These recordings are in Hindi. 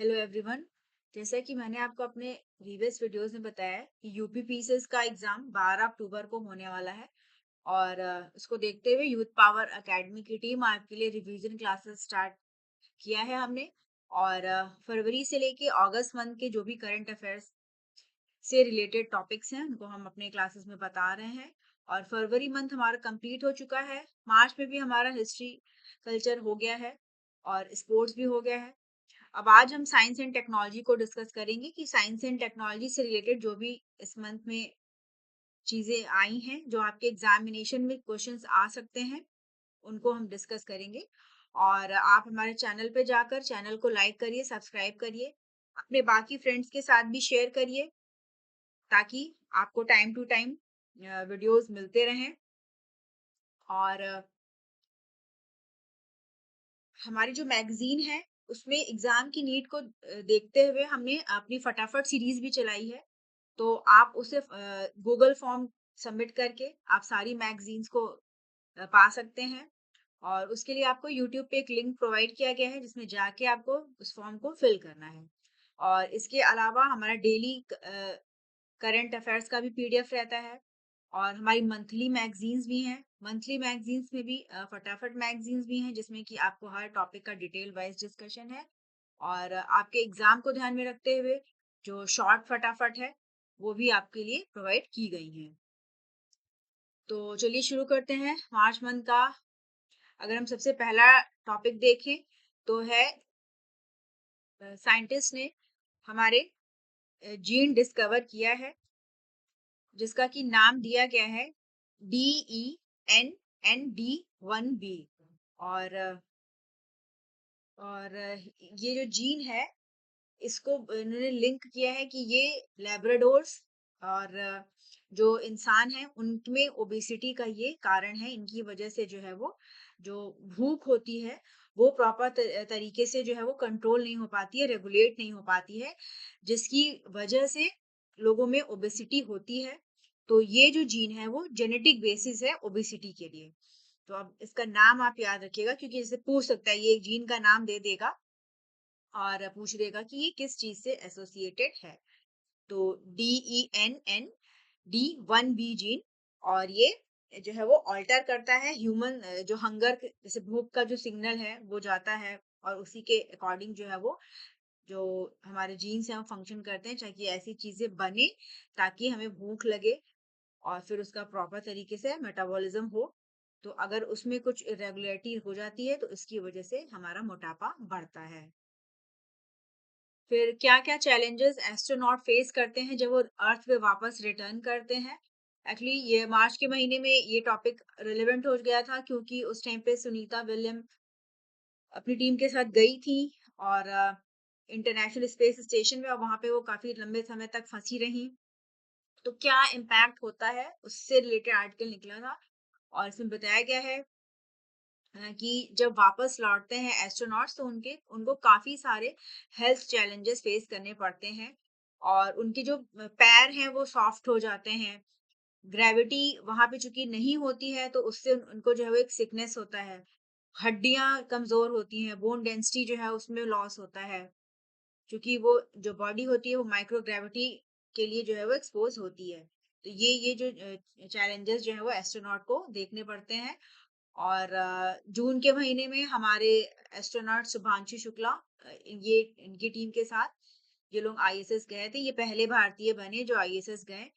Hello everyone. जैसा कि मैंने आपको अपने प्रीवियस वीडियोस में बताया है कि यूपी पीसीएस का एग्जाम 12 अक्टूबर को होने वाला है और इसको देखते हुए यूथ पावर एकेडमी की टीम आपके लिए रिवीजन क्लासेस स्टार्ट किया है हमने। और फरवरी से लेके अगस्त मंथ के जो भी करंट अफेयर्स से रिलेटेड टॉपिक्स हैं उनको हम अपने क्लासेस में बता रहे हैं। और फरवरी मंथ हमारा कंप्लीट हो चुका है। मार्च में भी हमारा हिस्ट्री कल्चर हो गया है और स्पोर्ट्स भी हो गया है। अब आज हम साइंस एंड टेक्नोलॉजी को डिस्कस करेंगे कि साइंस एंड टेक्नोलॉजी से रिलेटेड जो भी इस मंथ में चीजें आई हैं जो आपके एग्जामिनेशन में क्वेश्चंस आ सकते हैं उनको हम डिस्कस करेंगे। और आप हमारे चैनल पे जाकर चैनल को लाइक करिए, सब्सक्राइब करिए, अपने बाकी फ्रेंड्स के साथ भी शेयर करिए ताकि आपको टाइम टू टाइम वीडियोस मिलते रहें। और हमारी जो मैगजीन है उसमें एग्जाम की नीड को देखते हुए हमने अपनी फटाफट सीरीज भी चलाई है। तो आप उसे गूगल फॉर्म सबमिट करके आप सारी मैगजीन्स को पा सकते हैं। और उसके लिए आपको यूट्यूब पे एक लिंक प्रोवाइड किया गया है जिसमें जाके आपको उस फॉर्म को फिल करना है। और इसके अलावा हमारा डेली करंट अफेयर्स का भी पीडीएफ रहता है और हमारी मंथली मैगजीन्स भी हैं। मंथली मैगजीन्स में भी फटाफट मैगजीन्स भी हैं जिसमें कि आपको हर टॉपिक का डिटेल वाइज डिस्कशन है। और आपके एग्जाम को ध्यान में रखते हुए जो शॉर्ट फटाफट है वो भी आपके लिए प्रोवाइड की गई हैं। तो चलिए शुरू करते हैं मार्च मंथ का। अगर हम सबसे पहला टॉपिक देखें तो है साइंटिस्ट ने हमारे जीन डिस्कवर किया है जिसका कि नाम दिया गया है DENND1B। और ये जो जीन है इसको इन्होंने लिंक किया है कि ये लेब्राडोर्स और जो इंसान है उनमें ओबेसिटी का ये कारण है। इनकी वजह से जो है वो जो भूख होती है वो प्रॉपर तरीके से जो है वो कंट्रोल नहीं हो पाती है, रेगुलेट नहीं हो पाती है, जिसकी वजह से लोगों में ओबेसिटी होती है। तो ये जो जीन है वो जेनेटिक बेसिस है ओबेसिटी के लिए। तो अब इसका नाम आप याद रखिएगा क्योंकि जैसे पूछ सकता है, ये एक जीन का नाम दे देगा और पूछ देगा कि ये किस चीज से एसोसिएटेड है। तो DENND1B जीन। और ये जो है वो ऑल्टर करता है ह्यूमन जो हंगर जैसे भूख का जो सिग्नल है वो जाता है और उसी के अकॉर्डिंग जो है वो जो हमारे जीन्स हैं वो फंक्शन करते हैं ताकि ऐसी चीजें बने ताकि हमें भूख लगे और फिर उसका प्रॉपर तरीके से मेटाबॉलिज्म हो। तो अगर उसमें कुछ इरेगुलरिटी हो जाती है तो इसकी वजह से हमारा मोटापा बढ़ता है। फिर क्या-क्या चैलेंजेस एस्ट्रोनॉट फेस करते हैं जब वो अर्थ पे वापस रिटर्न करते हैं। एक्चुअली ये मार्च के महीने में ये टॉपिक रिलेवेंट हो गया था क्योंकि उस टाइम पे सुनीता विलियम अपनी टीम के साथ गई थी और इंटरनेशनल स्पेस स्टेशन में और वहां पे वो काफी लंबे समय तक फंसी रही। तो क्या इम्पैक्ट होता है उससे रिलेटेड आर्टिकल निकला था और इसमें बताया गया है कि जब वापस लौटते हैं एस्ट्रोनॉट्स तो उनके उनको काफी सारे हेल्थ चैलेंजेस फेस करने पड़ते हैं और उनके जो पैर हैं वो सॉफ्ट हो जाते हैं। ग्रेविटी वहां पे चूंकि नहीं होती है तो उससे उनको जो है वो एक सिकनेस होता है। हड्डियां कमजोर होती हैं, बोन डेंसिटी जो है उसमें लॉस होता है क्योंकि वो जो बॉडी होती है वो माइक्रो ग्रेविटी के लिए जो है वो एक्सपोज होती है। तो ये जो चैलेंजेस जो है वो एस्ट्रोनॉट को देखने पड़ते हैं। और जून के महीने में हमारे एस्ट्रोनॉट शुभांशु शुक्ला ये इनकी टीम के साथ ये लोग आईएसएस गए थे। ये पहले भारतीय बने जो आईएसएस गए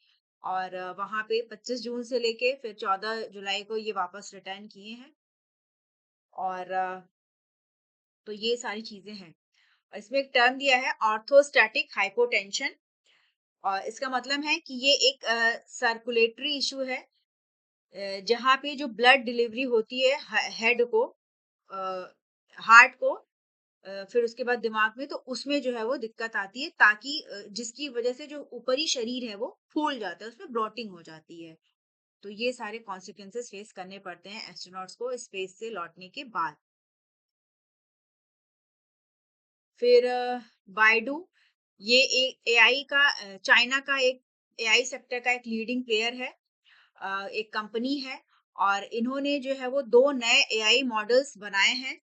और वहां पे 25 जून से लेके फिर 14 जुलाई को ये वापस रिटर्न किए हैं। और तो ये सारी चीजें हैं। और इसमें एक टर्म दिया है ऑर्थोस्टैटिक हाइपोटेंशन। और इसका मतलब है कि ये एक सर्कुलेटरी इशू है जहाँ पे जो ब्लड डिलीवरी होती है हेड को, हार्ट को, फिर उसके बाद दिमाग में, तो उसमें जो है वो दिक्कत आती है ताकि जिसकी वजह से जो ऊपरी शरीर है वो फूल जाता है, उसमें ब्लॉटिंग हो जाती है। तो ये सारे कॉन्सिक्वेंसेस फेस करने पड़ते हैं एस्ट्रोनॉट्स को स्पेस से लौटने के बाद। फिर बाइडू ये एक एआई का चाइना का एक एआई सेक्टर का एक लीडिंग प्लेयर है, एक कंपनी है। और इन्होंने जो है वो 2 नए एआई मॉडल्स बनाए हैं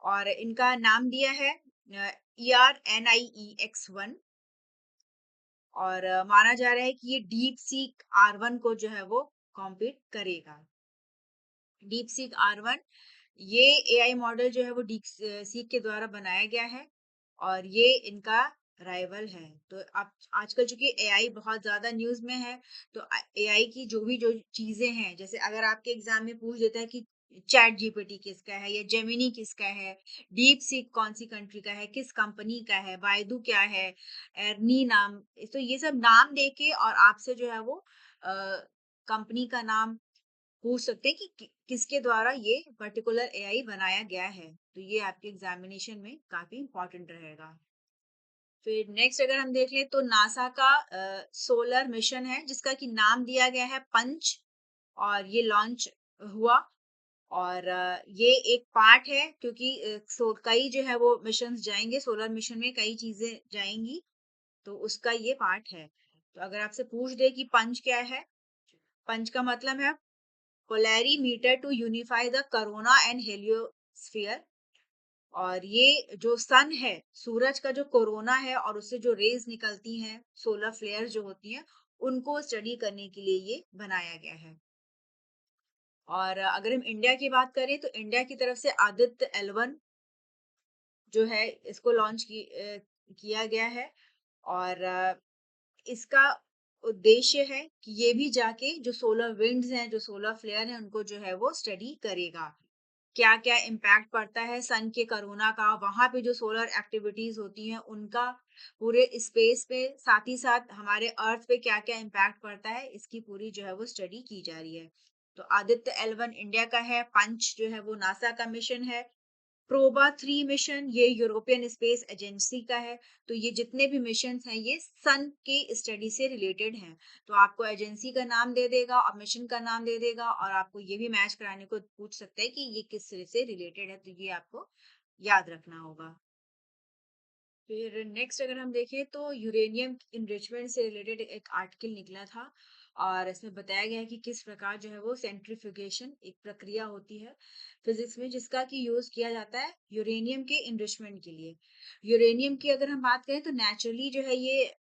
और इनका नाम दिया है ERNIEX-1 और माना जा रहा है कि ये डीप सीक R1 को जो है वो कॉम्पीट करेगा। डीप सीक R1 ये एआई मॉडल जो है वो डीप सीक के द्वारा बनाया गया है और ये इनका राइवल है। तो अब आजकल चूंकि एआई बहुत ज्यादा न्यूज में है, तो एआई की जो चीजें हैं, जैसे अगर आपके एग्जाम में पूछ देता है कि चैट जीपीटी किसका है या जेमिनी किसका है, डीप सीक कौन सी कंट्री का है, किस कंपनी का है, बायदू क्या है, एर्नी नाम, तो ये सब नाम देके और आपसे जो है वो कंपनी का नाम पूछ सकते हैं कि किसके द्वारा ये पर्टिकुलर एआई बनाया गया है। तो ये आपके एग्जामिनेशन में काफी इंपॉर्टेंट रहेगा। फिर नेक्स्ट अगर हम देख लें तो नासा का सोलर मिशन है जिसका कि नाम दिया गया है पंच, और ये लॉन्च हुआ। और ये एक पार्ट है क्योंकि कई जो है वो मिशन जाएंगे, सोलर मिशन में कई चीजें जाएंगी, तो उसका ये पार्ट है। तो अगर आपसे पूछ दे कि पंच क्या है, पंच का मतलब है polarimeter to unify the corona and heliosphere. और ये जो सन है, सूरज का जो कोरोना है और उससे जो रेज निकलती हैं, सोलर फ्लेयर जो होती हैं, उनको स्टडी करने के लिए ये बनाया गया है। और अगर हम इंडिया की बात करें तो इंडिया की तरफ से आदित्य L1 जो है इसको लॉन्च किया गया है। और इसका उद्देश्य है कि ये भी जाके जो सोलर विंड्स हैं, जो सोलर फ्लेयर हैं, उनको जो है वो स्टडी करेगा। क्या क्या इम्पैक्ट पड़ता है सन के कोरोना का, वहां पे जो सोलर एक्टिविटीज होती हैं उनका पूरे स्पेस पे, साथ ही साथ हमारे अर्थ पे क्या क्या इम्पैक्ट पड़ता है, इसकी पूरी जो है वो स्टडी की जा रही है। तो आदित्य L1 इंडिया का है, पंच जो है वो नासा का मिशन है, प्रोबा 3 मिशन ये यूरोपियन स्पेस एजेंसी का है। तो ये जितने भी मिशन हैं ये सन के स्टडी से रिलेटेड हैं। तो आपको एजेंसी का नाम दे देगा और मिशन का नाम दे देगा, और आपको ये भी मैच कराने को पूछ सकता है कि ये किस से रिलेटेड है, तो ये आपको याद रखना होगा। फिर नेक्स्ट अगर हम देखें तो यूरेनियम इनरिचमेंट से रिलेटेड एक आर्टिकल निकला था, और इसमें बताया गया है कि किस प्रकार जो है वो सेंट्रीफ्यूगेशन एक प्रक्रिया होती है फिजिक्स में, जिसका कि यूज किया जाता है यूरेनियम के इनरिचमेंट के लिए। यूरेनियम की अगर हम बात करें तो नेचुरली जो है ये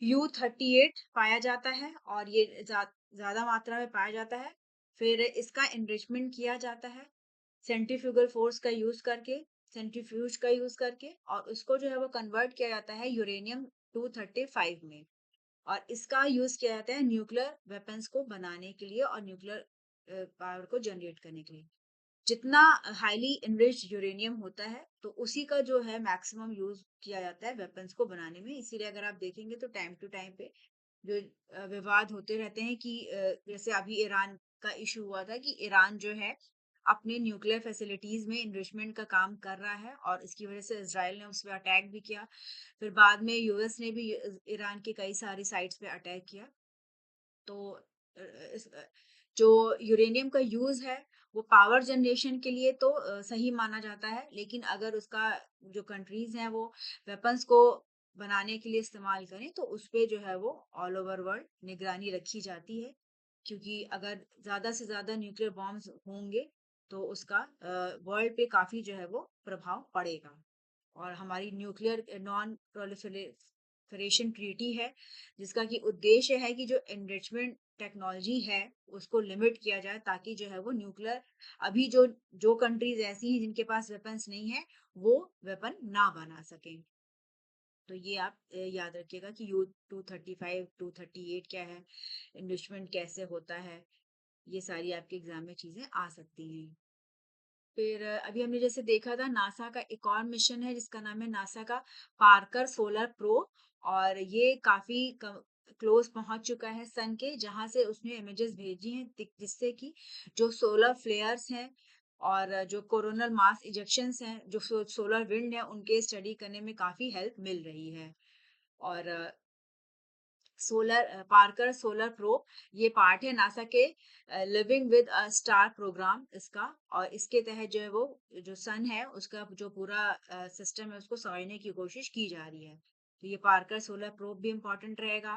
U38 पाया जाता है, और ये ज्यादा मात्रा में पाया जाता है। फिर इसका एनरिचमेंट किया जाता है सेंट्रीफ्यूगल फोर्स का यूज करके, सेंट्रीफ्यूज का यूज करके, और उसको जो है वो कन्वर्ट किया जाता है यूरेनियम 235 में। और इसका यूज किया जाता है न्यूक्लियर वेपन्स को बनाने के लिए और न्यूक्लियर पावर को जनरेट करने के लिए। जितना हाईली इनरिच्ड यूरेनियम होता है तो उसी का जो है मैक्सिमम यूज किया जाता है वेपन्स को बनाने में। इसीलिए अगर आप देखेंगे तो टाइम टू टाइम पे जो विवाद होते रहते हैं कि जैसे अभी ईरान का इशू हुआ था कि ईरान जो है अपने न्यूक्लियर फैसिलिटीज में इन्रिचमेंट का काम कर रहा है, और इसकी वजह से इसराइल ने उस पर अटैक भी किया। फिर बाद में यूएस ने भी ईरान के कई सारी साइट्स पे अटैक किया। तो जो यूरेनियम का यूज है वो पावर जनरेशन के लिए तो सही माना जाता है, लेकिन अगर उसका जो कंट्रीज हैं वो वेपन्स को बनाने के लिए इस्तेमाल करें तो उस पे जो है वो ऑल ओवर वर्ल्ड निगरानी रखी जाती है। क्योंकि अगर ज्यादा से ज्यादा न्यूक्लियर बॉम्ब्स होंगे तो उसका वर्ल्ड पे काफी जो है वो प्रभाव पड़ेगा। और हमारी न्यूक्लियर नॉन प्रोलिफरेशन ट्रीटी है जिसका कि उद्देश्य है कि जो एनरिचमेंट टेक्नोलॉजी है उसको लिमिट किया जाए, ताकि जो है वो न्यूक्लियर, अभी जो जो कंट्रीज ऐसी हैं जिनके पास वेपन्स नहीं है वो वेपन ना बना सकें। तो ये आप याद रखिएगा कि U235 238 क्या है, एनरिचमेंट कैसे होता है, ये सारी आपके एग्जाम में चीजें आ सकती हैं। फिर अभी हमने जैसे देखा था नासा का एक और मिशन है जिसका नाम है नासा का पार्कर सोलर प्रो, और ये काफी क्लोज पहुंच चुका है सन के, जहां से उसने इमेजेस भेजी हैं जिससे कि जो सोलर फ्लेयर्स हैं और जो कोरोनल मास इजेक्शंस हैं, जो सोलर विंड है, उनके स्टडी करने में काफी हेल्प मिल रही है। और पार्कर सोलर प्रो ये पार्ट है नासा के living with a star programme इसका, और इसके तहत जो है वो जो सन है उसका जो पूरा सिस्टम है उसको समझने की कोशिश की जा रही है। तो ये पार्कर सोलर प्रोब भी इम्पोर्टेंट रहेगा।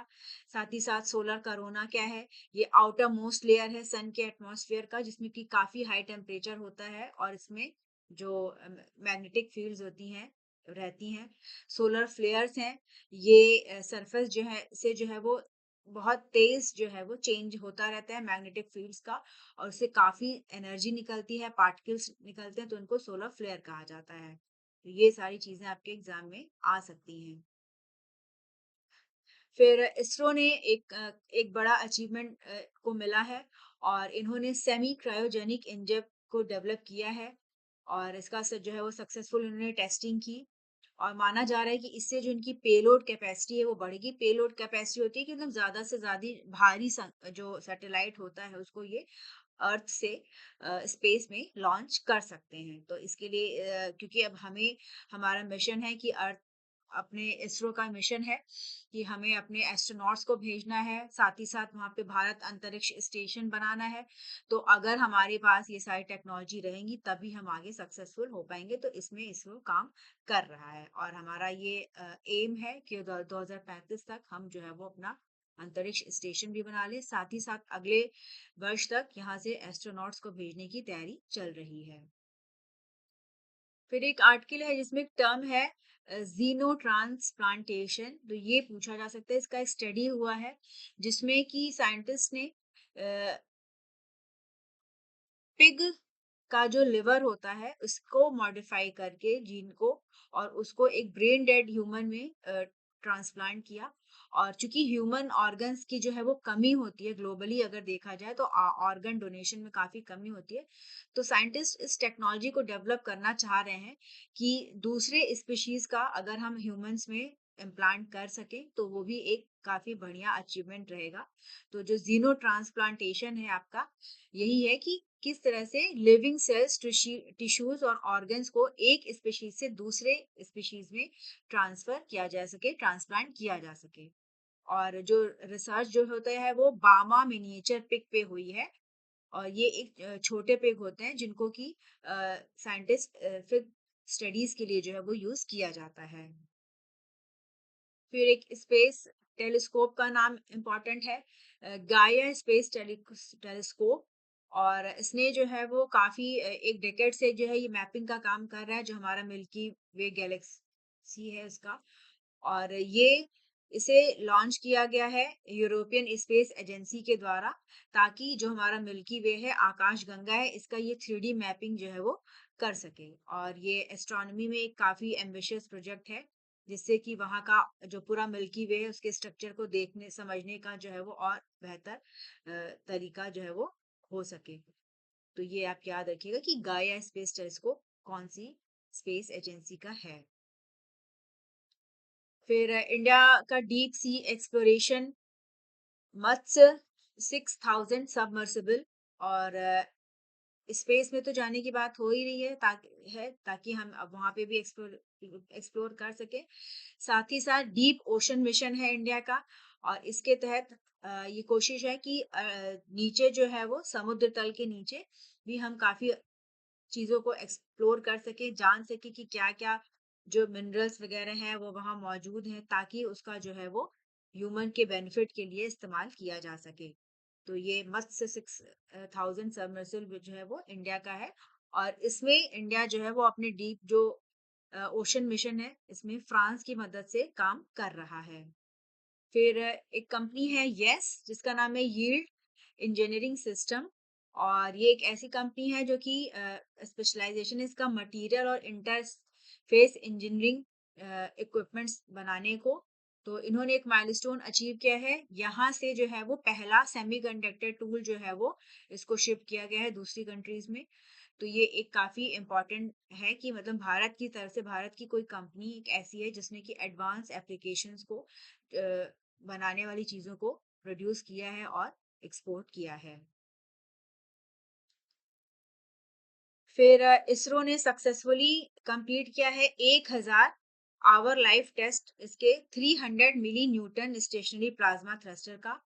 साथ ही साथ सोलर करोना क्या है, ये आउटर मोस्ट लेयर है सन के एटमॉस्फेयर का, जिसमें कि काफी हाई टेम्परेचर होता है, और इसमें जो मैग्नेटिक फील्ड्स होती हैं रहती हैं। सोलर फ्लेयर्स हैं, ये सरफेस जो है से जो है वो बहुत तेज़ जो है वो चेंज होता रहता है मैग्नेटिक फील्ड्स का, और उससे काफ़ी एनर्जी निकलती है, पार्टिकल्स निकलते हैं, तो उनको सोलर फ्लेयर कहा जाता है। तो ये सारी चीज़ें आपके एग्ज़ाम में आ सकती हैं। फिर इसरो ने एक बड़ा अचीवमेंट को मिला है, और इन्होंने सेमी क्रायोजेनिक इंजन को डेवलप किया है, और इसका जो है वो सक्सेसफुल उन्होंने टेस्टिंग की, और माना जा रहा है कि इससे जो इनकी पेलोड कैपेसिटी है वो बढ़ेगी। पेलोड कैपेसिटी होती है कि मतलब ज़्यादा से ज़्यादा भारी जो सैटेलाइट होता है उसको ये अर्थ से स्पेस में लॉन्च कर सकते हैं। तो इसके लिए क्योंकि अब हमें हमारा मिशन है कि अर्थ अपने इसरो का मिशन है कि हमें अपने एस्ट्रोनॉट्स को भेजना है, साथ ही साथ वहाँ पे भारत अंतरिक्ष स्टेशन बनाना है। तो अगर हमारे पास ये सारी टेक्नोलॉजी रहेंगी तभी हम आगे सक्सेसफुल हो पाएँगे। तो इसमें इसरो काम कर रहा है, और हमारा ये एम है कि 2035 तक हम जो है वो अपना अंतरिक्ष स्टेशन भी बना लें। साथ ही साथ अगले वर्ष तक यहाँ से एस्ट्रोनॉट्स को भेजने की तैयारी चल रही है। फिर एक आर्टिकल है जिसमें एक टर्म है ज़ीनो ट्रांसप्लांटेशन, तो ये पूछा जा सकता है। इसका एक स्टडी हुआ है जिसमें कि साइंटिस्ट ने पिग का जो लिवर होता है उसको मॉडिफाई करके जीन को, और उसको एक ब्रेन डेड ह्यूमन में ट्रांसप्लांट किया। और चूंकि ह्यूमन ऑर्गन्स की जो है वो कमी होती है ग्लोबली, अगर देखा जाए तो ऑर्गन डोनेशन में काफी कमी होती है। तो साइंटिस्ट इस टेक्नोलॉजी को डेवलप करना चाह रहे हैं कि दूसरे स्पीशीज का अगर हम ह्यूमंस में इम्प्लांट कर सकें तो वो भी एक काफी बढ़िया अचीवमेंट रहेगा। तो जो जीनो ट्रांसप्लांटेशन है आपका, यही है कि किस तरह से लिविंग सेल्स, टिश्यूज और ऑर्गन्स को एक स्पीशीज से दूसरे स्पीशीज में ट्रांसफर किया जा सके, ट्रांसप्लांट किया जा सके। और जो रिसर्च जो होता है वो बामा मिनिएचर पिग पे हुई है, और ये एक छोटे पिग होते हैं जिनको कि साइंटिस्ट फिर स्टडीज के लिए जो है वो यूज किया जाता है। फिर एक स्पेस टेलीस्कोप का नाम इम्पोर्टेंट है, गाया स्पेस टेलीस्कोप, और इसने जो है वो काफी एक डेकेड से जो है ये मैपिंग का काम कर रहा है, जो हमारा मिल्की वे गैलेक्सी है उसका। और ये इसे लॉन्च किया गया है यूरोपियन स्पेस एजेंसी के द्वारा, ताकि जो हमारा मिल्की वे है, आकाश गंगा है, इसका ये 3D मैपिंग जो है वो कर सके। और ये एस्ट्रोनॉमी में एक काफी एम्बिशियस प्रोजेक्ट है, जिससे कि वहाँ का जो पूरा मिल्की वे है उसके स्ट्रक्चर को देखने समझने का जो है वो और बेहतर तरीका जो है वो हो सके। तो ये आप याद रखिएगा कि गाया स्पेस टेलीस्कोप कौन सी स्पेस एजेंसी का है। फिर इंडिया का डीप सी एक्सप्लोरेशन मत्स्य 6000 सबमर्सिबल, और स्पेस में तो जाने की बात हो ही रही है, ताकि हम अब वहां पे भी एक्सप्लोर एक्सप्लोर कर सके। साथ ही साथ डीप ओशन मिशन है इंडिया का, और इसके तहत ये कोशिश है कि नीचे जो है वो समुद्र तल के नीचे भी हम काफी चीजों को एक्सप्लोर कर सके, जान सके कि क्या क्या जो मिनरल्स वगैरह हैं वो वहाँ मौजूद हैं, ताकि उसका जो है वो ह्यूमन के बेनिफिट के लिए इस्तेमाल किया जा सके। तो ये मत्स्य 6000 सबमर्सिबल जो है वो इंडिया का है, और इसमें इंडिया जो है वो अपने डीप जो ओशन मिशन है इसमें फ्रांस की मदद से काम कर रहा है। फिर एक कंपनी है यस, जिसका नाम है यील्ड इंजीनियरिंग सिस्टम, और ये एक ऐसी कंपनी है जो कि स्पेशलाइजेशन है इसका मटेरियल और इंटरफेस इंजीनियरिंग इक्विपमेंट्स बनाने को। तो इन्होंने एक माइलस्टोन अचीव किया है, यहाँ से जो है वो पहला सेमीकंडक्टर टूल जो है वो इसको शिप किया गया है दूसरी कंट्रीज में। तो ये एक काफी इम्पोर्टेंट है कि मतलब भारत की तरफ से, भारत की कोई कंपनी एक ऐसी है जिसने कि एडवांस एप्लीकेशंस को बनाने वाली चीजों को प्रोड्यूस किया है और एक्सपोर्ट किया है। फिर इसरो ने सक्सेसफुली कंप्लीट किया है 1000 आवर लाइफ टेस्ट इसके 300 मिली न्यूटन स्टेशनरी प्लाज्मा थ्रस्टर का,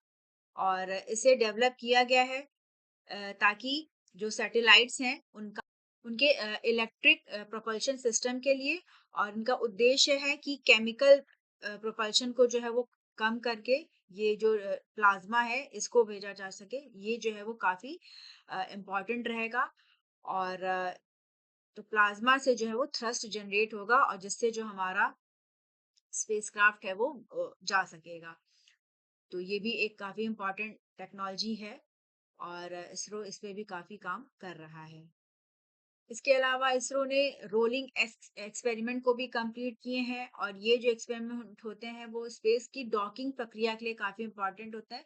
और इसे डेवलप किया गया है ताकि जो सैटेलाइट्स हैं उनका उनके इलेक्ट्रिक प्रोपल्शन सिस्टम के लिए, और इनका उद्देश्य है कि केमिकल प्रोपल्शन को जो है वो कम करके ये जो प्लाज्मा है इसको भेजा जा सके। ये जो है वो काफी इम्पोर्टेंट रहेगा। और तो प्लाज्मा से जो है वो थ्रस्ट जनरेट होगा और जिससे जो हमारा स्पेसक्राफ्ट है वो जा सकेगा। तो ये भी एक काफी इम्पोर्टेंट टेक्नोलॉजी है और इसरो इस पे भी काफी काम कर रहा है। इसके अलावा इसरो ने रोलिंग एक्सपेरिमेंट को भी कंप्लीट किए हैं और ये जो एक्सपेरिमेंट होते हैं वो स्पेस की डॉकिंग प्रक्रिया के लिए काफी इंपॉर्टेंट होता है।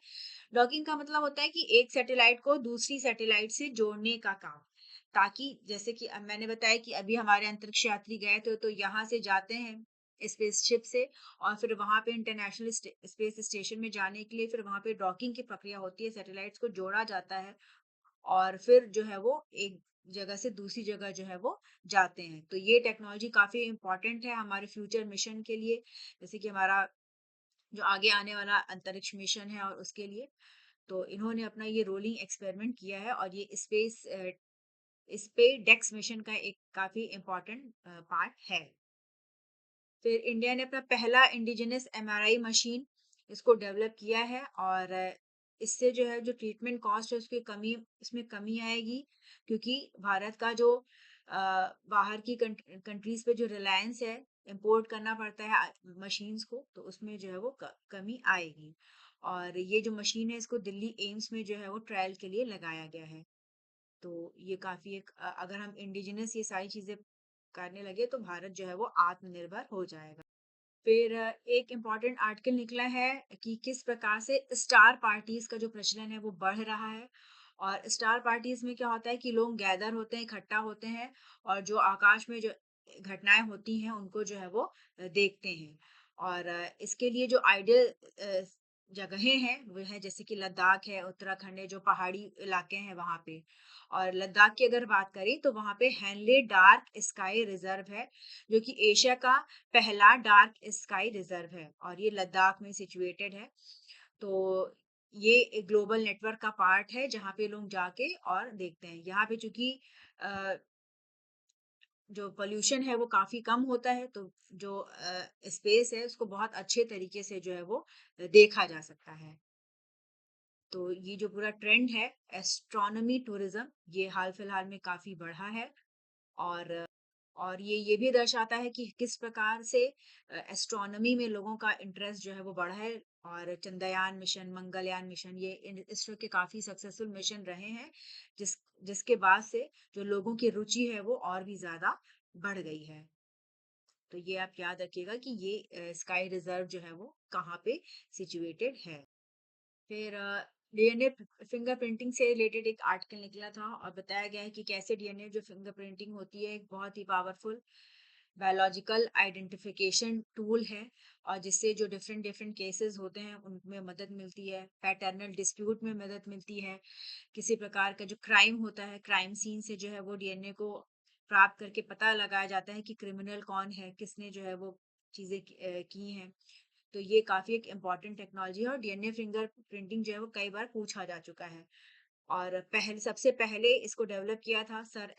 डॉकिंग का मतलब होता है कि एक सैटेलाइट को दूसरी सैटेलाइट से जोड़ने का काम, ताकि जैसे कि अब मैंने बताया कि अभी हमारे अंतरिक्ष यात्री गए थे तो यहाँ से जाते हैं स्पेसशिप से और फिर वहां पे इंटरनेशनल स्पेस स्टेशन में जाने के लिए फिर वहां पे डॉकिंग की प्रक्रिया होती है, सैटेलाइट्स को जोड़ा जाता है और फिर जो है वो एक जगह से दूसरी जगह जो है वो जाते हैं। तो ये टेक्नोलॉजी काफी इंपॉर्टेंट है हमारे फ्यूचर मिशन के लिए, जैसे कि हमारा जो आगे आने वाला अंतरिक्ष मिशन है और उसके लिए। तो इन्होंने अपना ये रोलिंग एक्सपेरिमेंट किया है और ये स्पेस मिशन का एक काफी इम्पोर्टेंट पार्ट है। फिर इंडिया ने अपना पहला इंडिजिनस एमआरआई मशीन इसको डेवलप किया है और इससे जो है जो ट्रीटमेंट कॉस्ट है उसकी कमी, इसमें कमी आएगी, क्योंकि भारत का जो बाहर की कंट्रीज पे जो रिलायंस है इंपोर्ट करना पड़ता है मशीन्स को, तो उसमें जो है वो कमी आएगी। और ये जो मशीन है इसको दिल्ली एम्स में जो है वो ट्रायल के लिए लगाया गया है। तो ये काफी एक अगर हम इंडिजिनस ये सारी चीजें करने लगे तो भारत जो है वो आत्मनिर्भर हो जाएगा। फिर एक इम्पॉर्टेंट आर्टिकल निकला है कि किस प्रकार से स्टार पार्टीज का जो प्रचलन है वो बढ़ रहा है। और स्टार पार्टीज में क्या होता है कि लोग गैदर होते हैं, इकट्ठा होते हैं और जो आकाश में जो घटनाएं होती हैं उनको जो है वो देखते हैं। और इसके लिए जो आइडियल जगहें हैं वो है जैसे कि लद्दाख है, उत्तराखंड है, जो पहाड़ी इलाके हैं वहां पे। और लद्दाख की अगर बात करें तो वहां पे हेनले डार्क स्काई रिजर्व है, जो कि एशिया का पहला डार्क स्काई रिजर्व है और ये लद्दाख में सिचुएटेड है। तो ये एक ग्लोबल नेटवर्क का पार्ट है जहाँ पे लोग जाके और देखते हैं। यहाँ पे चूंकि जो पोल्यूशन है वो काफी कम होता है, तो जो स्पेस है उसको बहुत अच्छे तरीके से जो है वो देखा जा सकता है। तो ये जो पूरा ट्रेंड है एस्ट्रोनॉमी टूरिज्म, ये हाल फिलहाल में काफी बढ़ा है। और ये भी दर्शाता है कि किस प्रकार से एस्ट्रोनॉमी में लोगों का इंटरेस्ट जो है वो बढ़ा है। और चंद्रयान मिशन, मंगलयान मिशन, ये इसरो के काफी सक्सेसफुल मिशन रहे हैं, जिसके बाद से जो लोगों की रुचि है वो और भी ज्यादा बढ़ गई है। तो ये आप याद रखिएगा कि ये स्काई रिजर्व जो है वो कहाँ पे सिचुएटेड है। फिर डीएनए फिंगरप्रिंटिंग से रिलेटेड एक आर्टिकल निकला था और बताया गया है कि कैसे डीएनए जो फिंगरप्रिंटिंग होती है एक बहुत ही पावरफुल बायोलॉजिकल आइडेंटिफिकेशन टूल है और जिससे जो डिफरेंट डिफरेंट केसेस होते हैं उनमें मदद मिलती है, पैटर्नल डिस्प्यूट में मदद मिलती है, किसी प्रकार का जो क्राइम होता है क्राइम सीन से जो है वो डीएनए को प्राप्त करके पता लगाया जाता है कि क्रिमिनल कौन है, किसने जो है वो चीजें की हैं। तो ये काफी एक इम्पॉर्टेंट टेक्नोलॉजी है और डीएनए फिंगर प्रिंटिंग जो है वो कई बार पूछा जा चुका है। और सबसे पहले इसको डेवलप किया था सर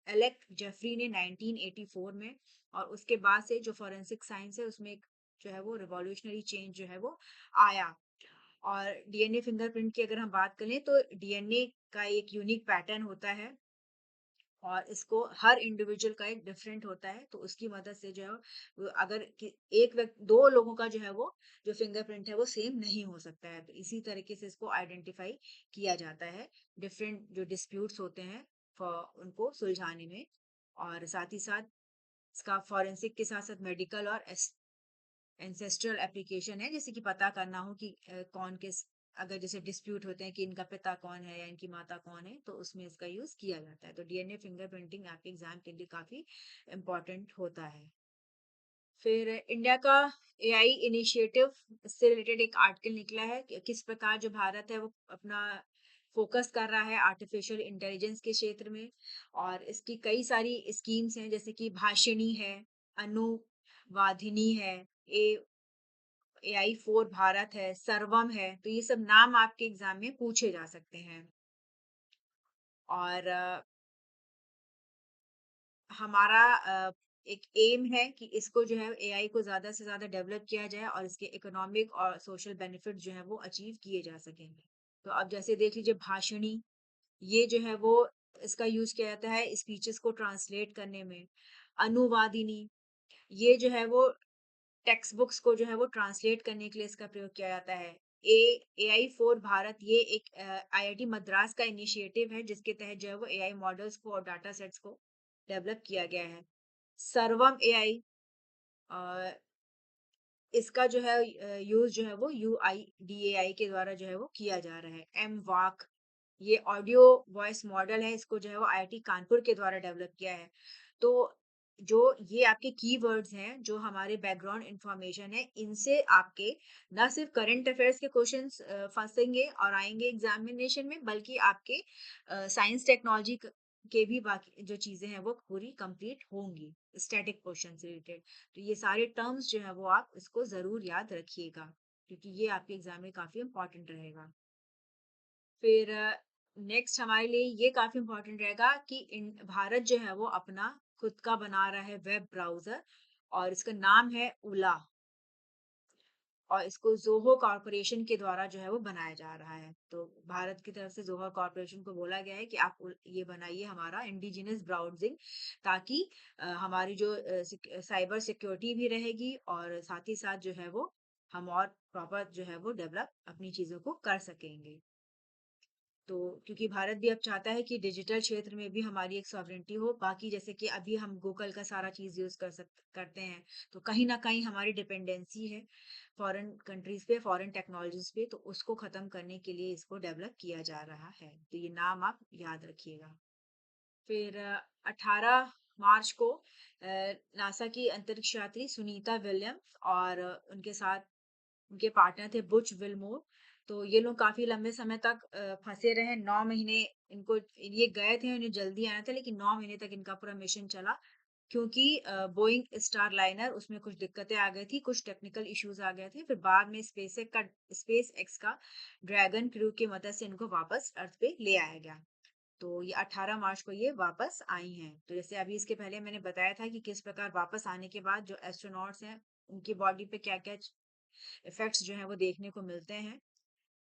एलेक जेफरी ने 1984 में। और उसके बाद से जो फॉरेंसिक साइंस है उसमें एक जो है वो रिवॉल्यूशनरी चेंज जो है वो आया। और डीएनए फिंगरप्रिंट की अगर हम बात करें तो डीएनए का एक यूनिक पैटर्न होता है और इसको हर इंडिविजुअल का एक डिफरेंट होता है, तो उसकी मदद से जो है अगर एक व्यक्ति, दो लोगों का जो है वो जो फिंगरप्रिंट है वो सेम नहीं हो सकता है, तो इसी तरीके से इसको आइडेंटिफाई किया जाता है डिफरेंट जो डिस्प्यूट्स होते हैं उनको सुलझाने में। और साथ ही साथ इसका फॉरेंसिक के साथ साथ मेडिकल और एंसेस्ट्रल एप्लीकेशन है, जैसे कि पता करना हो कि कौन किस, अगर जैसे डिस्प्यूट होते हैं कि इनका पिता कौन है या इनकी माता कौन है, तो उसमें इसका यूज किया जाता है। तो डीएनए फिंगरप्रिंटिंग आपके एग्जाम के लिए काफी इम्पोर्टेंट होता है। फिर इंडिया का एआई इनिशिएटिव से रिलेटेड एक आर्टिकल निकला है कि किस प्रकार जो भारत है वो अपना फोकस कर रहा है आर्टिफिशियल इंटेलिजेंस के क्षेत्र में। और इसकी कई सारी स्कीम्स हैं, जैसे कि भाषिणी है, अनुवादिनी है, ए AI4 भारत है, सर्वम है, तो ये सब नाम आपके एग्जाम में पूछे जा सकते हैं। और हमारा एक एम है कि इसको जो है एआई को ज्यादा से ज्यादा डेवलप किया जाए और इसके इकोनॉमिक और सोशल बेनिफिट जो है वो अचीव किए जा सकेंगे। तो अब जैसे देख लीजिए भाषिणी, ये जो है वो इसका यूज़ किया जाता है स्पीचेस को ट्रांसलेट करने में। अनुवादिनी, ये जो है वो टेक्स्ट बुक्स को जो है वो ट्रांसलेट करने के लिए इसका प्रयोग किया जाता है। ए एआई फॉर भारत, ये एक आईआईटी मद्रास का इनिशिएटिव है जिसके तहत जो है वो एआई मॉडल्स को और डाटा सेट्स को डेवलप किया गया है। सर्वम एआई, अ, इसका जो है यूज़ जो है वो यूआईडीएआई के द्वारा जो है वो किया जा रहा है। एमवाक, ये ऑडियो वॉइस मॉडल है, इसको जो है वो आईआईटी कानपुर के द्वारा डेवलप किया है। तो जो ये आपके कीवर्ड्स हैं, जो हमारे बैकग्राउंड इंफॉर्मेशन है, इनसे आपके ना सिर्फ करंट अफेयर्स के क्वेश्चंस फंसेंगे और आएंगे एग्जामिनेशन में, बल्कि आपके साइंस टेक्नोलॉजी के भी बाकी जो चीजें हैं वो पूरी कंप्लीट होंगी, स्टैटिक क्वेश्चन से रिलेटेड। तो ये सारे टर्म्स जो है वो आप इसको जरूर याद रखिएगा, क्योंकि ये आपके एग्जाम में काफी इंपॉर्टेंट रहेगा। फिर नेक्स्ट हमारे लिए ये काफ़ी इम्पोर्टेंट रहेगा कि भारत जो है वो अपना खुद का बना रहा है वेब ब्राउज़र, और इसका नाम है उला, और इसको ज़ोहो कॉर्पोरेशन के द्वारा जो है वो बनाया जा रहा है। तो भारत की तरफ से ज़ोहो कॉर्पोरेशन को बोला गया है कि आप ये बनाइए हमारा इंडिजिनस ब्राउजिंग, ताकि हमारी जो साइबर सिक्योरिटी भी रहेगी, और साथ ही साथ जो है वो हम और प्रॉपर जो है वो डेवलप अपनी चीज़ों को कर सकेंगे। तो क्योंकि भारत भी अब चाहता है कि डिजिटल क्षेत्र में भी हमारी एक सॉवरेंटी हो, बाकी जैसे कि अभी हम गूगल का सारा चीज यूज करते हैं, तो कहीं ना कहीं हमारी डिपेंडेंसी है फॉरेन कंट्रीज पे, फॉरेन टेक्नोलॉजीज पे, तो उसको खत्म करने के लिए इसको डेवलप किया जा रहा है। तो ये नाम आप याद रखिएगा। फिर 18 मार्च को नासा की अंतरिक्ष यात्री सुनीता विलियम्स और उनके साथ उनके पार्टनर थे बुच विल्मोर। तो ये लोग काफ़ी लंबे समय तक फँसे रहे, 9 महीने इनको, ये गए थे, उन्हें जल्दी आना था, लेकिन 9 महीने तक इनका पूरा मिशन चला, क्योंकि बोइंग स्टारलाइनर उसमें कुछ दिक्कतें आ गई थी, कुछ टेक्निकल इश्यूज़ आ गए थे। फिर बाद में स्पेस एक्स का ड्रैगन क्रू की मदद से इनको वापस अर्थ पे ले आया गया। तो ये 18 मार्च को ये वापस आई हैं। तो जैसे अभी इसके पहले मैंने बताया था कि किस प्रकार वापस आने के बाद जो एस्ट्रोनॉट्स हैं, उनकी बॉडी पे क्या-क्या इफेक्ट्स जो हैं वो देखने को मिलते हैं।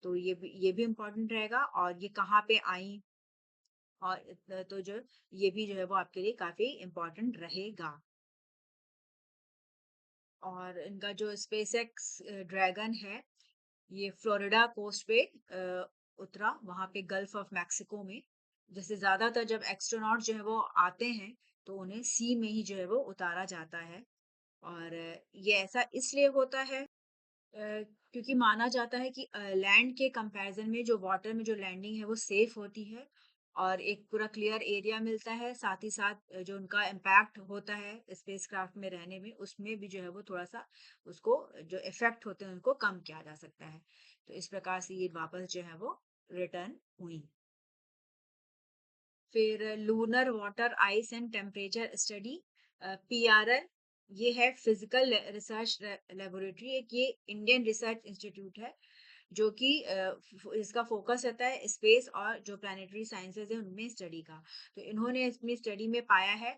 तो ये भी इम्पोर्टेंट रहेगा, और ये कहाँ पे आई, और तो जो ये भी जो है वो आपके लिए काफ़ी इम्पोर्टेंट रहेगा। और इनका जो स्पेसएक्स ड्रैगन है, ये फ्लोरिडा कोस्ट पे उतरा, वहाँ पे गल्फ ऑफ मैक्सिको में। जैसे ज़्यादातर जब एस्ट्रोनॉट जो है वो आते हैं, तो उन्हें सी में ही जो है वो उतारा जाता है। और ये ऐसा इसलिए होता है क्योंकि माना जाता है कि लैंड के कंपैरिजन में जो वाटर में जो लैंडिंग है वो सेफ होती है, और एक पूरा क्लियर एरिया मिलता है। साथ ही साथ जो उनका इम्पैक्ट होता है स्पेसक्राफ्ट में रहने में, उसमें भी जो है वो थोड़ा सा उसको जो इफेक्ट होते हैं उनको कम किया जा सकता है। तो इस प्रकार से ये वापस जो है वो रिटर्न हुई। फिर lunar water ice and temperature study, PRL, ये है फिजिकल रिसर्च लेबोरेटरी, एक ये इंडियन रिसर्च इंस्टीट्यूट है, जो कि इसका फोकस रहता है स्पेस और जो प्लानिटरी साइंसेज है उनमें स्टडी का। तो इन्होंने अपनी स्टडी में पाया है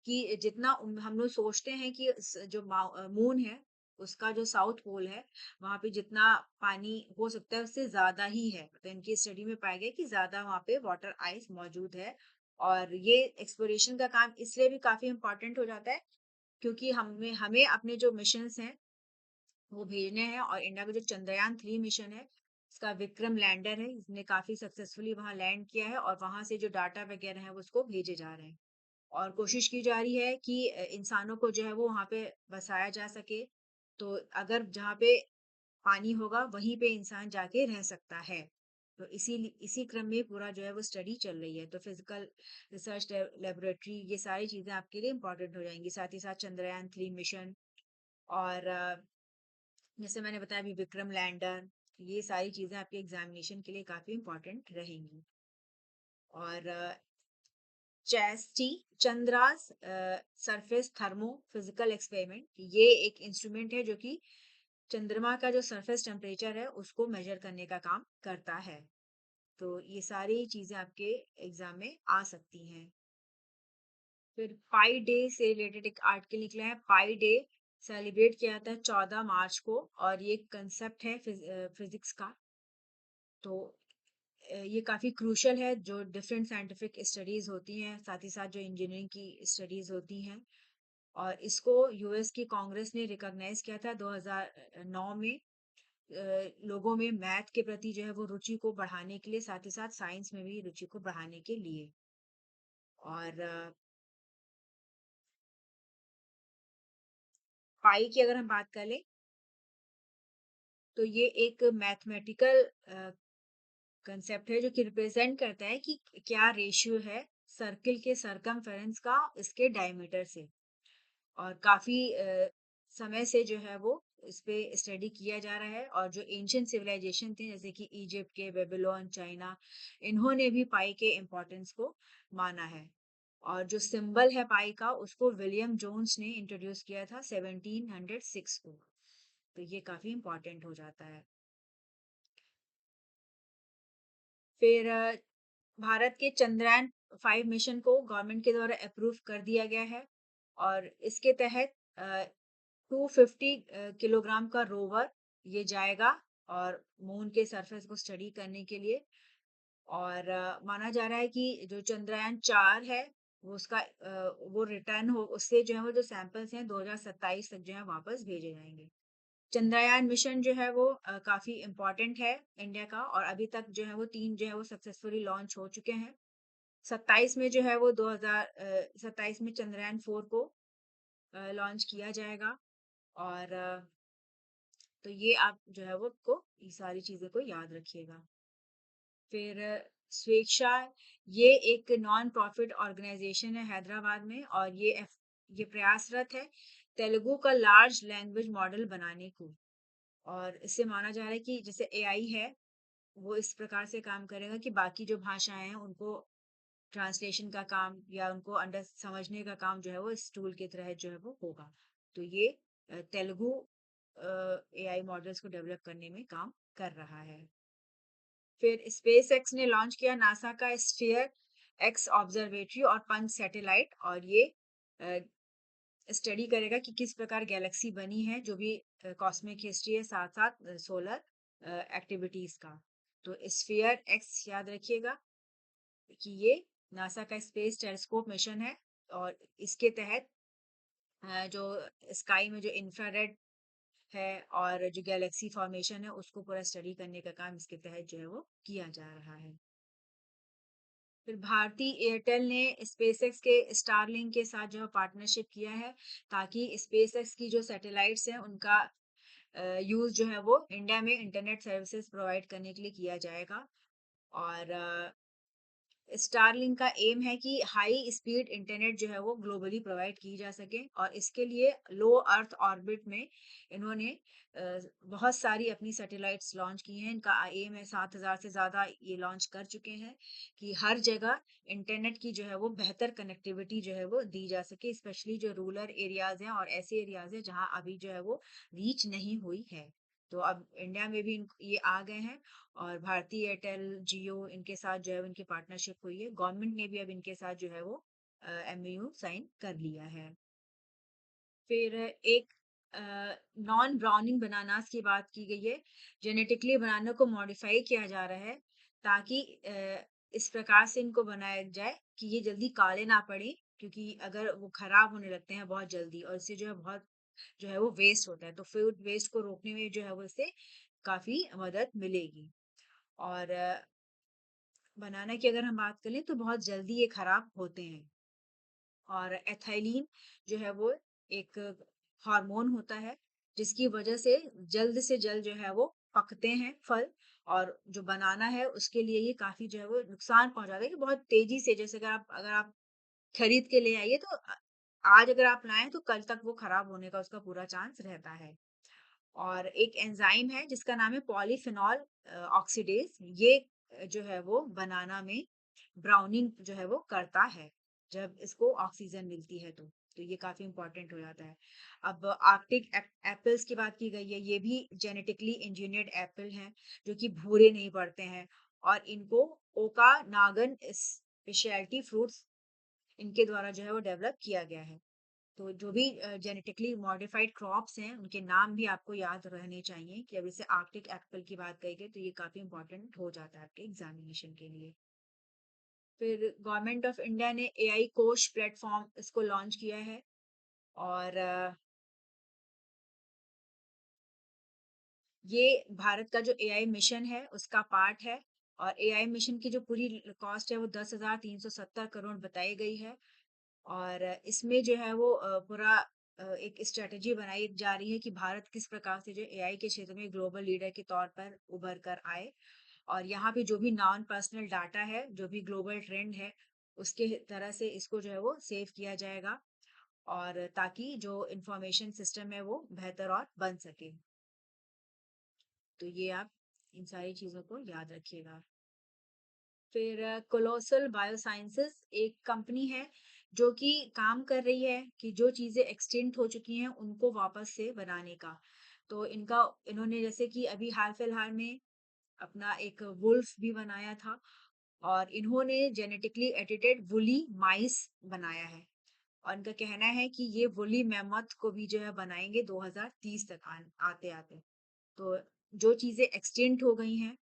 कि जितना हम लोग सोचते हैं कि जो मून है, उसका जो साउथ पोल है, वहां पे जितना पानी हो सकता है उससे ज्यादा ही है। तो इनकी स्टडी में पाया गया कि ज्यादा वहां पे वाटर आइस मौजूद है। और ये एक्सप्लोरेशन का काम इसलिए भी काफी इम्पोर्टेंट हो जाता है, क्योंकि हमें हमें अपने जो मिशंस हैं वो भेजने हैं। और इंडिया का जो चंद्रयान 3 मिशन है, इसका विक्रम लैंडर है, इसने काफी सक्सेसफुली वहां लैंड किया है, और वहां से जो डाटा वगैरह है वो उसको भेजे जा रहे हैं। और कोशिश की जा रही है कि इंसानों को जो है वो वहां पे बसाया जा सके। तो अगर जहाँ पे पानी होगा वहीं पे इंसान जाके रह सकता है। तो इसी क्रम में पूरा जो है वो स्टडी चल रही है। तो फिजिकल रिसर्च लेबोरेटरी, ये सारी चीजें आपके लिए इंपॉर्टेंट हो जाएंगी। साथ ही साथ चंद्रयान 3 मिशन, और जैसे मैंने बताया अभी विक्रम लैंडर, ये सारी चीजें आपके एग्जामिनेशन के लिए काफी इंपॉर्टेंट रहेंगी। और chesty, Chandra's surface thermo physical experiment, ये एक इंस्ट्रूमेंट है जो कि चंद्रमा का जो सरफेस टेम्परेचर है उसको मेजर करने का काम करता है। तो ये सारी चीजें आपके एग्जाम में आ सकती हैं। फिर पाई डे से रिलेटेड एक आर्टिकल निकला है। पाई डे सेलिब्रेट किया जाता है 14 मार्च को, और ये कंसेप्ट है फिजिक्स का। तो ये काफ़ी क्रूशियल है, जो डिफरेंट साइंटिफिक स्टडीज़ होती हैं, साथ ही साथ जो इंजीनियरिंग की स्टडीज़ होती हैं, और इसको यूएस की कांग्रेस ने रिकॉग्नाइज़ किया था 2009 में। लोगों में मैथ के प्रति जो है वो रुचि को बढ़ाने के लिए, साथ ही साथ साइंस में भी रुचि को बढ़ाने के लिए। और पाई की अगर हम बात कर लें, तो ये एक मैथमेटिकल कंसेप्ट है जो कि रिप्रेजेंट करता है कि क्या रेशियो है सर्किल के सरकमफेरेंस का इसके डायमीटर से। और काफी समय से जो है वो इस पे स्टडी किया जा रहा है, और जो एंशियंट सिविलाइजेशन थे जैसे कि इजिप्ट के, बेबीलोन, चाइना, इन्होंने भी पाई के इम्पोर्टेंस को माना है। और जो सिंबल है पाई का, उसको विलियम जोन्स ने इंट्रोड्यूस किया था 1706 को। तो ये काफी इम्पोर्टेंट हो जाता है। फिर भारत के चंद्रयान 5 मिशन को गवर्नमेंट के द्वारा अप्रूव कर दिया गया है, और इसके तहत 250 किलोग्राम का रोवर ये जाएगा और मून के सरफेस को स्टडी करने के लिए। और माना जा रहा है कि जो चंद्रयान 4 है, वो उसका वो रिटर्न हो, उससे जो है वो जो सैंपल्स हैं 2027 तक जो है वापस भेजे जाएंगे। चंद्रयान मिशन जो है वो काफी इम्पोर्टेंट है इंडिया का, और अभी तक जो है वो 3 जो है वो सक्सेसफुली लॉन्च हो चुके हैं। 27 में जो है वो 2027 में चंद्रयान 4 को लॉन्च किया जाएगा। और तो ये आप जो है वो को ये सारी चीजें को याद रखिएगा। फिर स्वेच्छा, ये एक नॉन प्रॉफिट ऑर्गेनाइजेशन है हैदराबाद में, और ये प्रयासरत है तेलुगु का लार्ज लैंग्वेज मॉडल बनाने को। और इससे माना जा रहा है कि जैसे एआई है, वो इस प्रकार से काम करेगा कि बाकी जो भाषाएं हैं उनको ट्रांसलेशन का काम या उनको अंडर समझने का काम जो है वो इस टूल के तहत जो है वो होगा। तो ये तेलुगु एआई मॉडल्स को डेवलप करने में काम कर रहा है। फिर स्पेस एक्स ने लॉन्च किया नासा का स्फीयर एक्स ऑब्जर्वेटरी और पंच सैटेलाइट, और ये स्टडी करेगा कि किस प्रकार गैलेक्सी बनी है, जो भी कॉस्मिक हिस्ट्री है, साथ साथ सोलर एक्टिविटीज का। तो स्फीयर एक्स याद रखिएगा कि ये नासा का स्पेस टेलीस्कोप मिशन है, और इसके तहत जो स्काई में जो इंफ्रारेड है और जो गैलेक्सी फॉर्मेशन है, उसको पूरा स्टडी करने का काम इसके तहत जो है वो किया जा रहा है। फिर भारती एयरटेल ने स्पेसएक्स के स्टारलिंक के साथ जो है पार्टनरशिप किया है, ताकि स्पेसएक्स की जो सैटेलाइट्स हैं उनका यूज जो है वो इंडिया में इंटरनेट सर्विसेज प्रोवाइड करने के लिए किया जाएगा। और स्टारलिंक का एम है कि हाई स्पीड इंटरनेट जो है वो ग्लोबली प्रोवाइड की जा सके, और इसके लिए लो अर्थ ऑर्बिट में इन्होंने बहुत सारी अपनी सैटेलाइट्स लॉन्च की हैं। इनका एम है 7,000 से ज़्यादा ये लॉन्च कर चुके हैं, कि हर जगह इंटरनेट की जो है वो बेहतर कनेक्टिविटी जो है वो दी जा सके, स्पेशली जो रूरल एरियाज हैं और ऐसे एरियाज हैं जहाँ अभी जो है वो रीच नहीं हुई है। तो अब इंडिया में भी ये आ गए हैं, और भारती एयरटेल, जियो, इनके साथ जो है उनकी पार्टनरशिप हुई है। गवर्नमेंट ने भी अब इनके साथ जो है वो एमओयू साइन कर लिया है। फिर एक नॉन ब्राउनिंग बनानास की बात की गई है। जेनेटिकली बनाना को मॉडिफाई किया जा रहा है, ताकि इस प्रकार से इनको बनाया जाए कि ये जल्दी काले ना पड़े, क्योंकि अगर वो खराब होने लगते हैं बहुत जल्दी, और इससे जो है बहुत जो है वो वेस्ट होता है, तो फूड वेस्ट को रोकने में जो है वो इससे काफी मदद मिलेगी। और बनाना की अगर हम बात करें तो बहुत जल्दी ये खराब होते हैं। और एथाइलिन जो है वो एक हार्मोन होता है, जिसकी वजह से जल्द जो है वो पकते हैं फल। और जो बनाना है उसके लिए ये काफी जो है वो नुकसान पहुंचाता है, कि बहुत तेजी से, जैसे अगर आप खरीद के ले आइए, तो आज अगर आप लाएं तो कल तक वो खराब होने का उसका पूरा चांस रहता है। और एक एंजाइम है जिसका नाम है पॉलीफिनॉल ऑक्सीडेज, ये जो है वो बनाना में ब्राउनिंग जो है वो करता है, जब इसको ऑक्सीजन मिलती है तो ये काफी इंपॉर्टेंट हो जाता है। अब आर्कटिक एप्पल्स की बात की गई है, ये भी जेनेटिकली इंजीनियर्ड एप्पल हैं, जो कि भूरे नहीं पड़ते हैं, और इनको ओका नागन स्पेशलिटी फ्रूट्स इनके द्वारा जो है वो डेवलप किया गया है। तो जो भी जेनेटिकली मॉडिफाइड क्रॉप्स हैं उनके नाम भी आपको याद रहने चाहिए कि अब जैसे आर्कटिक एप्पल की बात कही गई तो ये काफी इंपॉर्टेंट हो जाता है आपके एग्जामिनेशन के लिए। फिर गवर्नमेंट ऑफ इंडिया ने एआई कोश प्लेटफॉर्म इसको लॉन्च किया है और ये भारत का जो एआई मिशन है उसका पार्ट है और एआई मिशन की जो पूरी कॉस्ट है वो 10,370 करोड़ बताई गई है और इसमें जो है वो पूरा एक स्ट्रेटेजी बनाई जा रही है कि भारत किस प्रकार से जो एआई के क्षेत्र में ग्लोबल लीडर के तौर पर उभर कर आए और यहाँ पे जो भी नॉन पर्सनल डाटा है जो भी ग्लोबल ट्रेंड है उसके तरह से इसको जो है वो सेव किया जाएगा और ताकि जो इंफॉर्मेशन सिस्टम है वो बेहतर और बन सके। तो ये आप इन सारी चीजों को याद रखिएगा। फिर कोलोसल बायोसाइंसेस एक कंपनी है जो कि काम कर रही है कि जो चीजें एक्सटिंक्ट हो चुकी हैं उनको वापस से बनाने का। तो इन्होंने जैसे कि अभी हाल फिलहाल में अपना एक वुल्फ भी बनाया था और इन्होंने जेनेटिकली एडिटेड वुली माइस बनाया है और इनका कहना है कि ये वुली मैमथ को भी जो है बनाएंगे 2030 तक आते आते। तो जो चीजें एक्सटिंक्ट हो गई हैं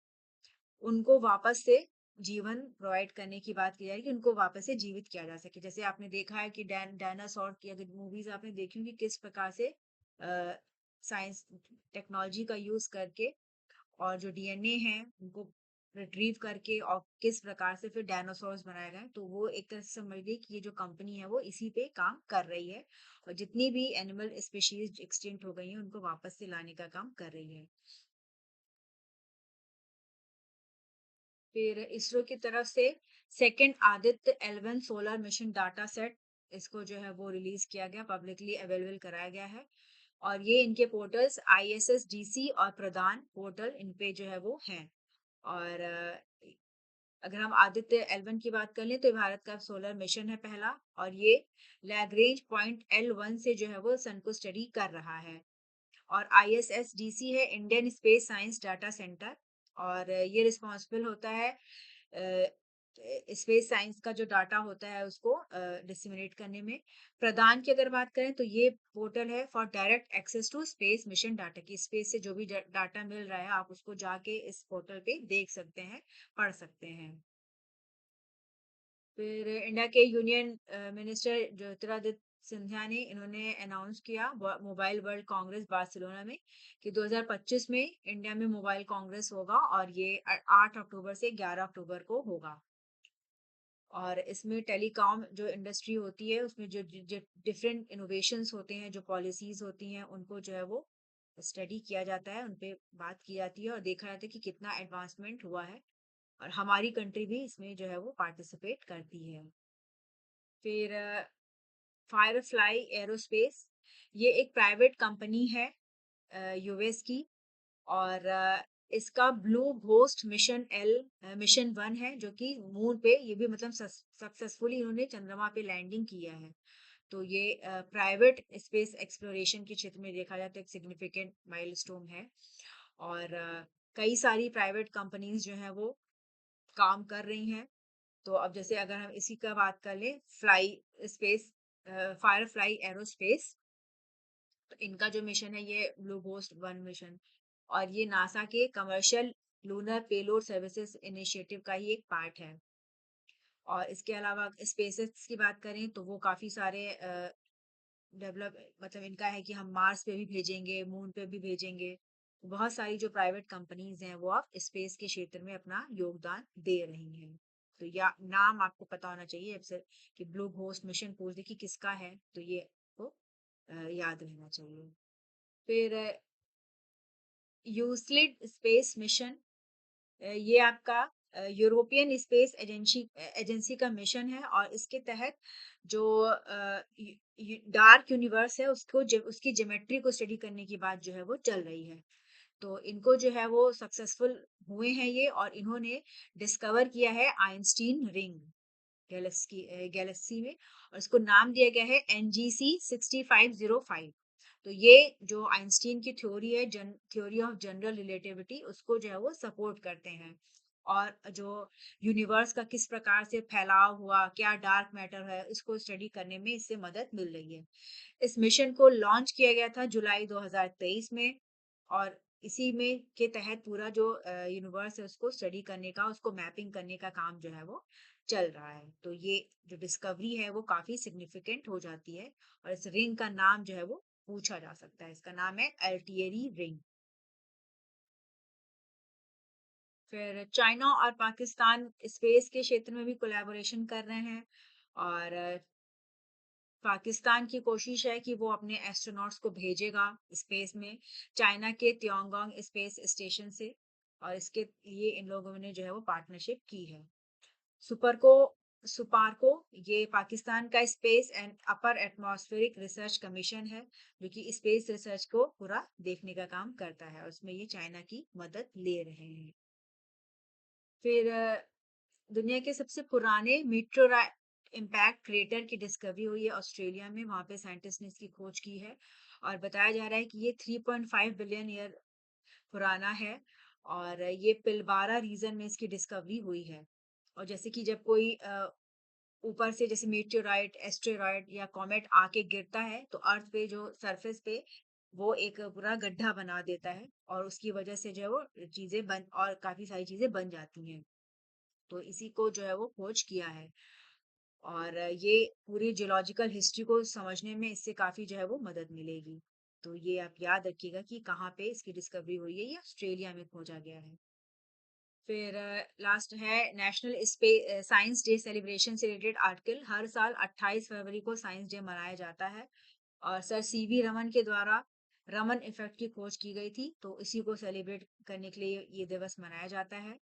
उनको वापस से जीवन प्रोवाइड करने की बात की जा रही है कि उनको वापस से जीवित किया जा सके। जैसे आपने देखा है कि डायनासोर की अगर मूवीज आपने देखी होंगी किस प्रकार से साइंस टेक्नोलॉजी का यूज करके और जो डीएनए है उनको रिट्रीव करके और किस प्रकार से फिर डायनासोर्स बनाया गया है। तो वो एक तरह से समझ लीजिए कि ये जो कंपनी है वो इसी पे काम कर रही है और जितनी भी एनिमल स्पीशीज एक्सटिंक्ट हो गई हैं उनको वापस से लाने का काम कर रही है। फिर इसरो की तरफ से second Aditya L1 solar mission data set इसको जो है वो रिलीज किया गया, पब्लिकली अवेलेबल कराया गया है और ये इनके पोर्टल्स ISSDC और प्रदान पोर्टल इन पे जो है वो हैं। और अगर हम आदित्य L1 की बात कर लें तो ये भारत का सोलर मिशन है पहला और ये लैग्रेंज पॉइंट L1 से जो है वो सन को स्टडी कर रहा है। और ISSDC है Indian space science data centre और ये रिस्पॉन्सिबल होता है स्पेस साइंस का जो डाटा होता है उसको डिसिमिनेट करने में। प्रदान की अगर बात करें तो ये पोर्टल है for direct access to space mission data की स्पेस से जो भी डाटा मिल रहा है आप उसको जाके इस पोर्टल पे देख सकते हैं, पढ़ सकते हैं। फिर इंडिया के यूनियन मिनिस्टर ज्योतिरादित्य सिंधिया ने इन्होंने अनाउंस किया मोबाइल वर्ल्ड कांग्रेस बार्सिलोना में कि 2025 में इंडिया में मोबाइल कांग्रेस होगा और ये 8 अक्टूबर से 11 अक्टूबर को होगा। और इसमें टेलीकॉम जो इंडस्ट्री होती है उसमें जो डिफरेंट इनोवेशंस होते हैं जो पॉलिसीज होती हैं उनको जो है वो स्टडी किया जाता है, उन पे बात की जाती है और देखा जाता है कि कितना एडवांसमेंट हुआ है और हमारी कंट्री भी इसमें जो है वो पार्टिसिपेट करती है। फिर फायरफ्लाई एरोस्पेस ये एक प्राइवेट कंपनी है यूएस की और इसका ब्लू घोस्ट मिशन 1 है जो कि मून पे ये भी मतलब सक्सेसफुली इन्होंने चंद्रमा पे लैंडिंग किया है। तो ये प्राइवेट स्पेस एक्सप्लोरेशन के क्षेत्र में देखा जाए तो एक सिग्निफिकेंट माइलस्टोन है और कई सारी प्राइवेट कंपनीज जो है वो काम कर रही हैं। तो अब जैसे अगर हम इसी का बात कर लें फ्लाई स्पेस फायरफ्लाई एरोस्पेस तो इनका जो मिशन है ये ब्लू घोस्ट 1 मिशन और ये नासा के commercial lunar payload services initiative का ही एक पार्ट है। और इसके अलावा स्पेसएक्स की बात करें तो वो काफी सारे डेवलप मतलब इनका है कि हम मार्स पे भी भेजेंगे, मून पे भी भेजेंगे। बहुत सारी जो प्राइवेट कंपनीज हैं वो अब स्पेस के क्षेत्र में अपना योगदान दे रही हैं। तो या नाम आपको पता होना चाहिए अक्सर कि ब्लू घोस्ट मिशन पूछ दे कि किसका है तो ये आपको याद रहना चाहिए। फिर यूक्लिड स्पेस मिशन ये आपका यूरोपियन स्पेस एजेंसी का मिशन है और इसके तहत जो डार्क यूनिवर्स है उसकी ज्योमेट्री को स्टडी करने की बात जो है वो चल रही है। तो इनको जो है वो सक्सेसफुल हुए हैं ये और इन्होंने डिस्कवर किया है आइंस्टीन रिंग गैलेक्सी में और इसको नाम दिया गया है NGC 6505। तो ये जो आइंस्टीन की थ्योरी है थ्योरी ऑफ जनरल रिलेटिविटी उसको जो है वो सपोर्ट करते हैं। और जो यूनिवर्स का किस प्रकार से फैलाव हुआ, क्या डार्क मैटर है, इसको स्टडी करने में इससे मदद मिल रही है। इस मिशन को लॉन्च किया गया था जुलाई 2023 में और इसी में के तहत पूरा जो यूनिवर्स है उसको स्टडी करने का, उसको मैपिंग करने का काम जो है वो चल रहा है। तो ये जो डिस्कवरी है वो काफ़ी सिग्निफिकेंट हो जाती है और इस रिंग का नाम जो है वो पूछा जा सकता है। इसका नाम है अल्टियरी रिंग। फिर चाइना और पाकिस्तान स्पेस के क्षेत्र में भी कोलैबोरेशन कर रहे हैं और पाकिस्तान की कोशिश है कि वो अपने एस्ट्रोनॉट्स को भेजेगा स्पेस में चाइना के त्योंगोंग स्पेस स्टेशन से और इसके लिए इन लोगों ने जो है वो पार्टनरशिप की है। सुपरको सुपारको ये पाकिस्तान का space and upper atmospheric research commission है जो कि स्पेस रिसर्च को पूरा देखने का काम करता है और उसमें ये चाइना की मदद ले रहे हैं। फिर दुनिया के सबसे पुराने मीटेओराइट इम्पैक्ट क्रेटर की डिस्कवरी हुई है ऑस्ट्रेलिया में। वहां पे साइंटिस्ट ने इसकी खोज की है और बताया जा रहा है कि ये 3.5 बिलियन ईयर पुराना है और ये पिलबारा रीजन में इसकी डिस्कवरी हुई है। और जैसे कि जब कोई ऊपर से जैसे मीटेओराइट, एस्टेरॉइड या कॉमेट आके गिरता है तो अर्थ पे जो सरफेस पे वो एक पूरा गड्ढा बना देता है और उसकी वजह से जो है वो चीजें बन और काफी सारी चीजें बन जाती हैं। तो इसी को जो है वो खोज किया है और ये पूरी जियोलॉजिकल हिस्ट्री को समझने में इससे काफी जो है वो मदद मिलेगी। तो ये आप याद रखिएगा कि कहाँ पे इसकी डिस्कवरी हुई है, ये ऑस्ट्रेलिया में खोजा गया है। फिर लास्ट है नेशनल साइंस डे सेलिब्रेशन से रिलेटेड आर्टिकल। हर साल 28 फरवरी को साइंस डे मनाया जाता है और सर सीवी रमन के द्वारा रमन इफेक्ट की खोज की गई थी, तो इसी को सेलिब्रेट करने के लिए ये दिवस मनाया जाता है।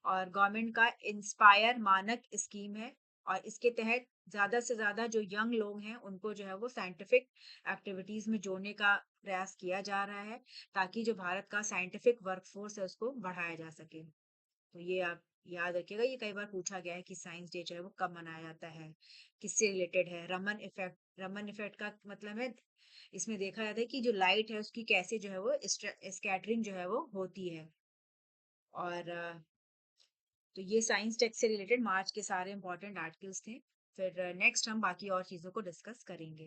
और गवर्नमेंट का इंस्पायर मानक स्कीम है और इसके तहत ज्यादा से ज्यादा जो यंग लोग हैं उनको जो है वो साइंटिफिक एक्टिविटीज में जोड़ने का प्रयास किया जा रहा है ताकि जो भारत का साइंटिफिक वर्कफोर्स है उसको बढ़ाया जा सके। तो ये आप याद रखिएगा, ये कई बार पूछा गया है कि साइंस डे जो है वो कब मनाया जाता है, किससे रिलेटेड है। रमन इफेक्ट का मतलब है इसमें देखा जाता है कि जो लाइट है उसकी कैसे जो है वो स्कैटरिंग जो है वो होती है। और तो ये साइंस टेक से रिलेटेड मार्च के सारे इंपॉर्टेंट आर्टिकल्स थे। फिर नेक्स्ट हम बाकी और चीज़ों को डिस्कस करेंगे।